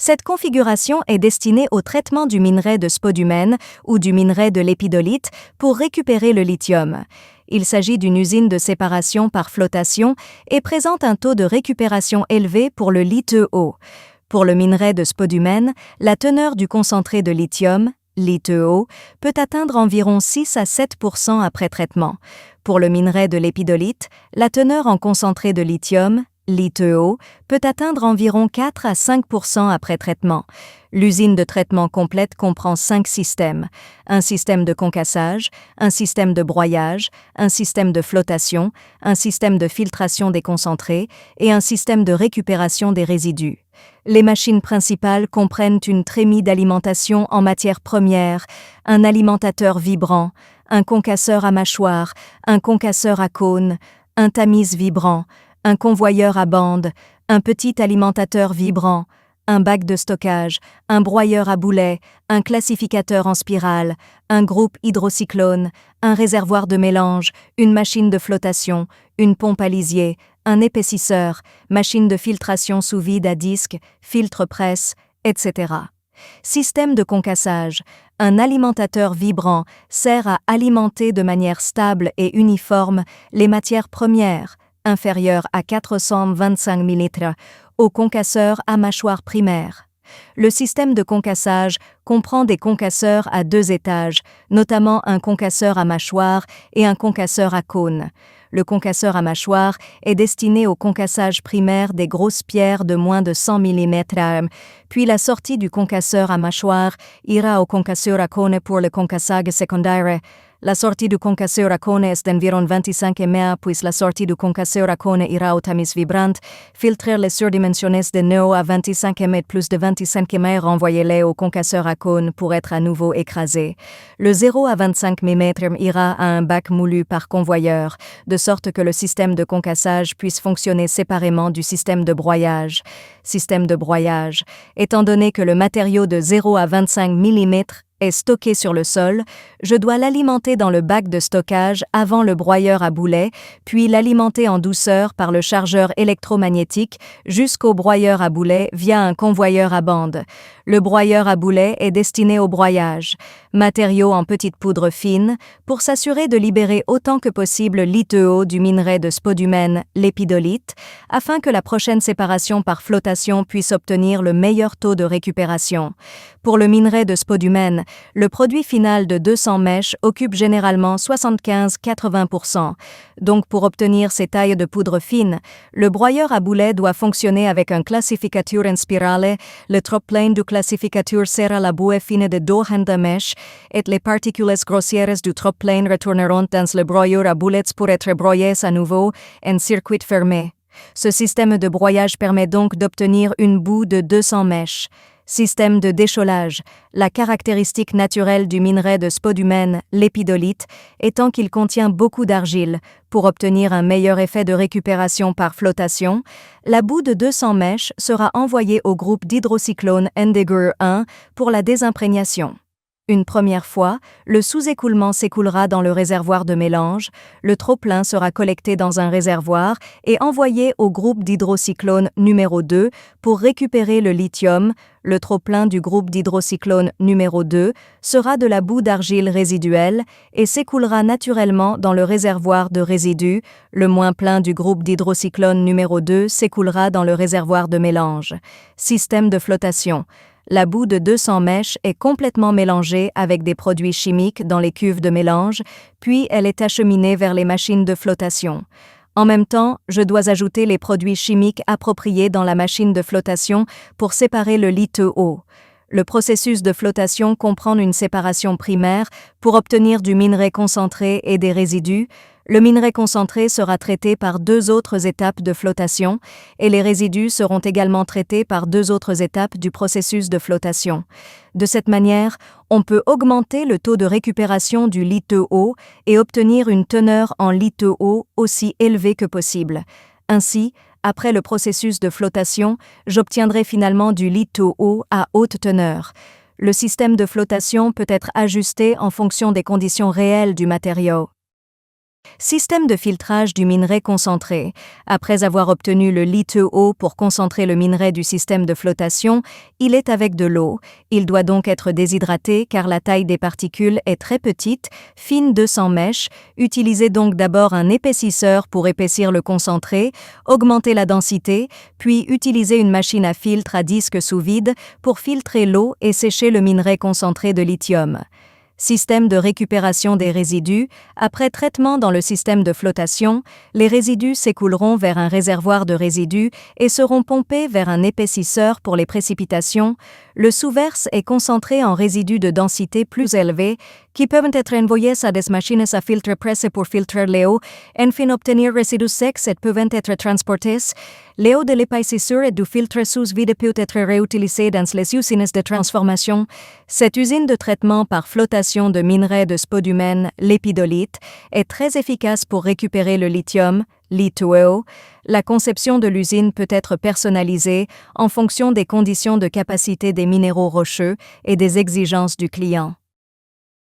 Cette configuration est destinée au traitement du minerai de spodumène ou du minerai de l'épidolite pour récupérer le lithium. Il s'agit d'une usine de séparation par flottation et présente un taux de récupération élevé pour le LiTeO. Pour le minerai de spodumène, la teneur du concentré de lithium, LiTeO, peut atteindre environ 6 à 7% après traitement. Pour le minerai de l'épidolite, la teneur en concentré de lithium, LiTeO, peut atteindre environ 4 à 5% après traitement. L'usine de traitement complète comprend 5 systèmes. Un système de concassage, un système de broyage, un système de flottation, un système de filtration des concentrés et un système de récupération des résidus. Les machines principales comprennent une trémie d'alimentation en matière première, un alimentateur vibrant, un concasseur à mâchoire, un concasseur à cône, un tamise vibrant, un convoyeur à bande, un petit alimentateur vibrant, un bac de stockage, un broyeur à boulet, un classificateur en spirale, un groupe hydrocyclone, un réservoir de mélange, une machine de flottation, une pompe à lisier, un épaississeur, machine de filtration sous vide à disque, filtre presse, etc. Système de concassage. Un alimentateur vibrant sert à alimenter de manière stable et uniforme les matières premières, inférieures à 425 ml, au concasseur à mâchoire primaire. Le système de concassage comprend des concasseurs à 2 étages, notamment un concasseur à mâchoire et un concasseur à cône. Le concasseur à mâchoire est destiné au concassage primaire des grosses pierres de moins de 100 mm, puis la sortie du concasseur à mâchoire ira au concasseur à cône pour le concassage secondaire. La sortie du concasseur à cône est d'environ 25 mm, puis la sortie du concasseur à cône ira au tamise vibrante. Filtrer les surdimensionnées de NEO à 25 mm plus de 25 mm, renvoyez-les au concasseur à cône pour être à nouveau écrasé. Le 0 à 25 mm ira à un bac moulu par convoyeur, de sorte que le système de concassage puisse fonctionner séparément du système de broyage. Système de broyage. Étant donné que le matériau de 0 à 25 mm est stocké sur le sol, je dois l'alimenter dans le bac de stockage avant le broyeur à boulet, puis l'alimenter en douceur par le chargeur électromagnétique jusqu'au broyeur à boulet via un convoyeur à bande. Le broyeur à boulet est destiné au broyage. Matériau en petite poudre fine pour s'assurer de libérer autant que possible LiTeO du minerai de spodumène, l'épidolite, afin que la prochaine séparation par flottation puisse obtenir le meilleur taux de récupération. Pour le minerai de spodumène, le produit final de 200 mèches occupe généralement 75-80%. Donc pour obtenir ces tailles de poudre fine, le broyeur à boulet doit fonctionner avec un classificateur en spirale, le trop plein du classificateur serra la bouée fine de 200 mèches, et les particules grossières du trop plein retourneront dans le broyeur à boulets pour être broyées à nouveau en circuit fermé. Ce système de broyage permet donc d'obtenir une boue de 200 mèches. Système de décholage. La caractéristique naturelle du minerai de spodumène, l'épidolite, étant qu'il contient beaucoup d'argile. Pour obtenir un meilleur effet de récupération par flottation, la boue de 200 mèches sera envoyée au groupe d'hydrocyclone Endeavour 1 pour la désimprégnation. Une première fois, le sous-écoulement s'écoulera dans le réservoir de mélange, le trop-plein sera collecté dans un réservoir et envoyé au groupe d'hydrocyclone numéro 2 pour récupérer le lithium. Le trop-plein du groupe d'hydrocyclone numéro 2 sera de la boue d'argile résiduelle et s'écoulera naturellement dans le réservoir de résidus. Le moins-plein du groupe d'hydrocyclone numéro 2 s'écoulera dans le réservoir de mélange. Système de flottation. La boue de 200 mèches est complètement mélangée avec des produits chimiques dans les cuves de mélange, puis elle est acheminée vers les machines de flottation. En même temps, je dois ajouter les produits chimiques appropriés dans la machine de flottation pour séparer le LiTeO. Le processus de flottation comprend une séparation primaire pour obtenir du minerai concentré et des résidus. Le minerai concentré sera traité par 2 autres étapes de flottation et les résidus seront également traités par 2 autres étapes du processus de flottation. De cette manière, on peut augmenter le taux de récupération du LiTeO et obtenir une teneur en LiTeO aussi élevée que possible. Ainsi, après le processus de flottation, j'obtiendrai finalement du LiTeO à haute teneur. Le système de flottation peut être ajusté en fonction des conditions réelles du matériau. Système de filtrage du minerai concentré. Après avoir obtenu le Li2O pour concentrer le minerai du système de flottation, il est avec de l'eau. Il doit donc être déshydraté car la taille des particules est très petite, fine 200 mèches. Utilisez donc d'abord un épaississeur pour épaissir le concentré, augmenter la densité, puis utilisez une machine à filtre à disque sous vide pour filtrer l'eau et sécher le minerai concentré de lithium. Système de récupération des résidus. Après traitement dans le système de flottation, les résidus s'écouleront vers un réservoir de résidus et seront pompés vers un épaississeur pour les précipitations. Le sous-verse est concentré en résidus de densité plus élevée qui peuvent être envoyés à des machines à filtre pressées pour filtrer l'eau, enfin obtenir résidus secs et peuvent être transportés. L'eau de l'épaississeur et du filtre sous vide peut être réutilisée dans les usines de transformation. Cette usine de traitement par flottation de minerai de spodumène, l'épidolite, est très efficace pour récupérer le lithium, Li2O. La conception de l'usine peut être personnalisée en fonction des conditions de capacité des minéraux rocheux et des exigences du client.